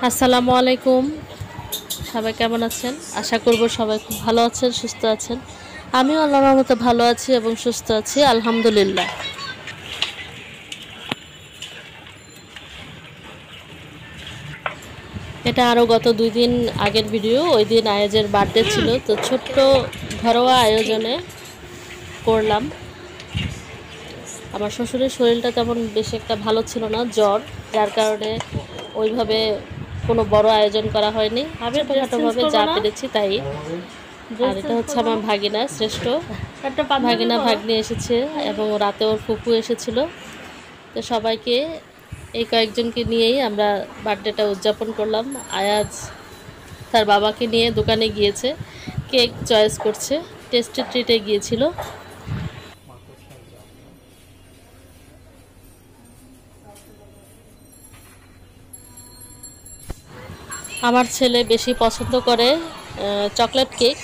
আসসালামু আলাইকুম। সবাই কেমন আছেন? আশা করব সবাই খুব ভালো আছেন, সুস্থ আছেন। আমিও আল্লাহর রহমতে ভালো আছি এবং সুস্থ আছি, আলহামদুলিল্লাহ। এটা আরও গত 2 দিন আগের ভিডিও। ওই দিন আয়াজের বার্থডে ছিল, তো ছোট্ট ঘরোয়া আয়োজনে করলাম। আমার শ্বশুরের শরীরটা তেমন বেশি একটা ভালো ছিল না, জ্বর, যার কারণে ওইভাবে কোনো বড় আয়োজন করা হয়নি। আমি ছোটোখাটোভাবে যা পেরেছি তাই। আর এটা হচ্ছে আমার ভাগিনা শ্রেষ্ঠ, ভাগিনা ভাগ্নি এসেছে এবং রাতে ওর ফুফু এসেছিল। তো সবাইকে এই কয়েকজনকে নিয়েই আমরা বার্থডেটা উদযাপন করলাম। আয়াজ তার বাবাকে নিয়ে দোকানে গিয়েছে, কেক চয়েস করছে, টেস্টি ট্রিটে গিয়েছিল। আমার ছেলে বেশি পছন্দ করে চকলেট কেক,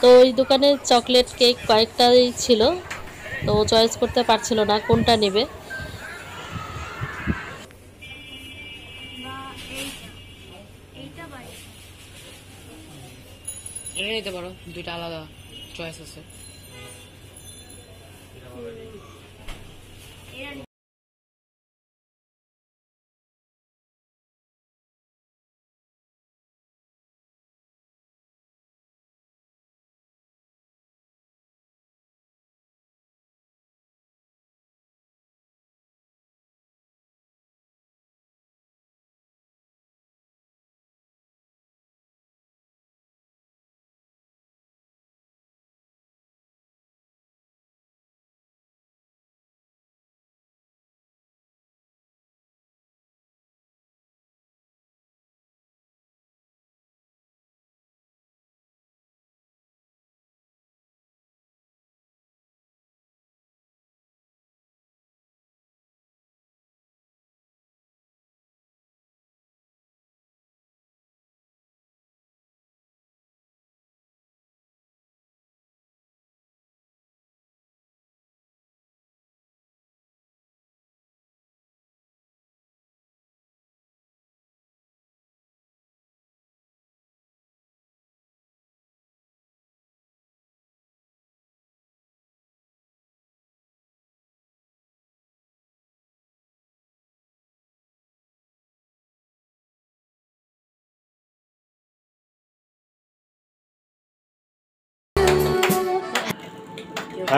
তো ওই দোকানে চকলেট কেক কয়েকটাই ছিল, তো ও চয়েস করতে পারছিল না কোনটা নেবে। এটা নিতে পারো, দুইটা আলাদা চয়েস আছে।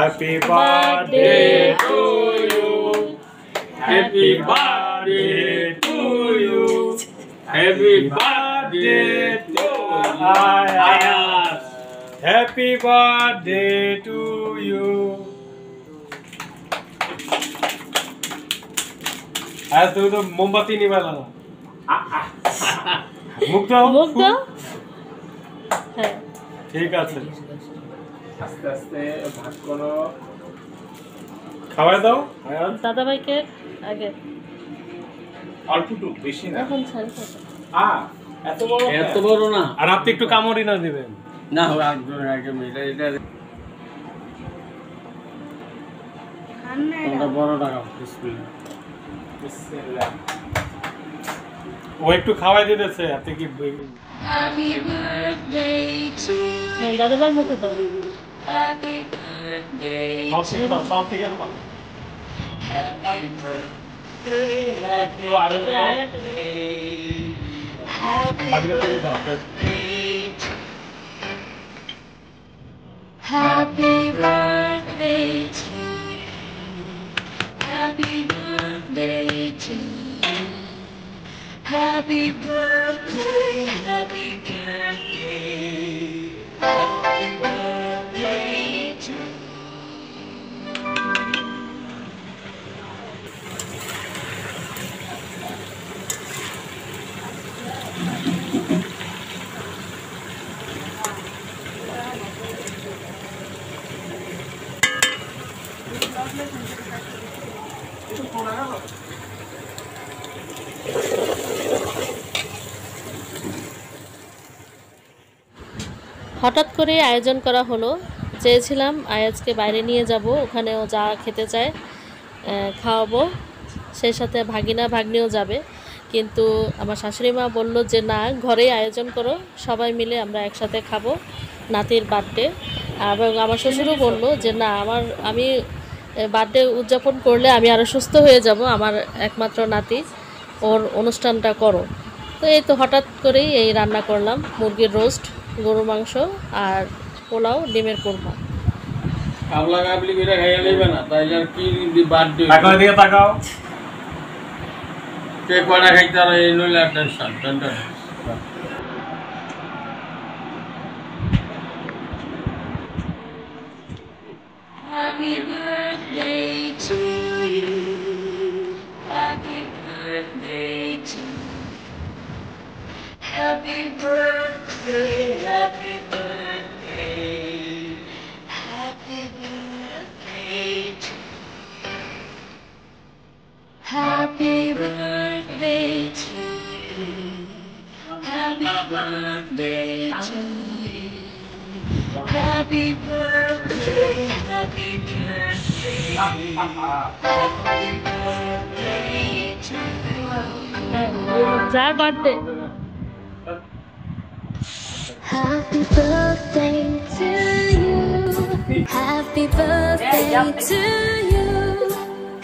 Happy birthday to you. Happy birthday to you. Happy birthday to Ayaz. Happy birthday to you. आज তুমি তো মোমবাতি নিবালা না। মুখ দাও। হ্যাঁ, ঠিক আছে। আস্তে আস্তে ভাগ করো, খাওয়াই দাও। দাদা ভাইকে আগে অল্পটুকু, বেশি না। এখন ছাড় এত বড় না। আর আপনি একটু কামড়ি না দিবেন না, আগে এটা বড় টাকা। ও একটু খাওয়াই দিতেছে, আপনি কি দাদা ভাই মুখে দাও। Happy birthday to you. Happy birthday to you. Happy birthday, happy birthday. Happy birthday to you. হঠাৎ করে আয়োজন করা হলো। চেয়েছিলাম আয়াজকে বাইরে নিয়ে যাব, ওখানেও যা খেতে চায় খাওয়াবো, সেই সাথে ভাগিনা ভাগ্নিও যাবে, কিন্তু আমার শাশুড়ি মা বললো যে না, ঘরেই আয়োজন করো, সবাই মিলে আমরা একসাথে খাবো নাতির বার্থডে। এবং আমার শ্বশুরও বললো যে না, আমি বার্থডে উদযাপন করলে আমি আরও সুস্থ হয়ে যাব, আমার একমাত্র নাতি, ওর অনুষ্ঠানটা করো। তো এই তো হঠাৎ করেই এই রান্না করলাম, মুরগির রোস্ট, গরুর মাংস আর পোলাও, ডিমের কোরমা। কাবলা কাবলি করে খাইয়া লইবে না, তাইলে আর কি বার্থডে তাকাও দিকে তাকাও। কে কয়টা খাইতে আর এই নইলে tension. Happy birthday to you. Happy birthday to you. Happy birthday, happy birthday. Happy birthday to you. Happy birthday to you. Happy birthday to you. Happy birthday, happy birthday. Happy birthday to you. যার birthday. Happy birthday to you. Happy birthday to you.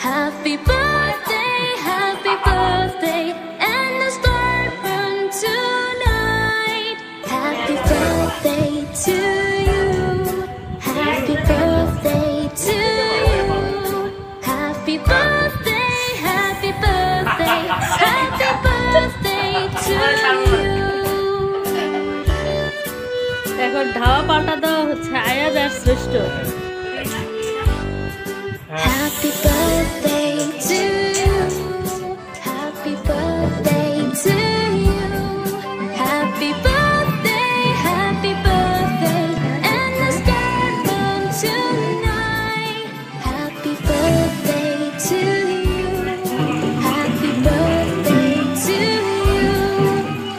Happy birthday, happy birthday. And the start from tonight. Happy birthday to you. Happy birthday to you. Happy birthday, happy birthday. Happy birthday to you. এখন ধাওয়া পাল্টা দেওয়া হচ্ছে, আয়াজ আর শ্রেষ্ঠ। Happy birthday to you. Happy birthday to you. Happy birthday, happy birthday. And the start from tonight. Happy birthday to you. Happy birthday to you.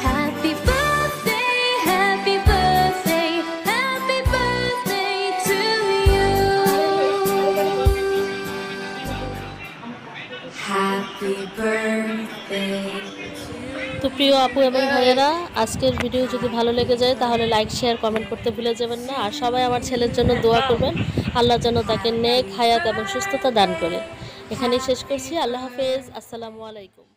Happy birthday, happy birthday. Happy birthday to you. Happy birthday. তো প্রিয় আপু এবং ভাইয়েরা, আজকের video যদি ভালো লেগে যায় তাহলে লাইক, শেয়ার, কমেন্ট করতে ভুলে যাবেন না। আর সবাই আমার ছেলের জন্য দোয়া করবেন, আল্লাহ যেন তাকে নেক হায়াত এবং সুস্থতা দান করে। এখানেই শেষ করছি। আল্লাহ হাফেজ, আসসালামু আলাইকুম।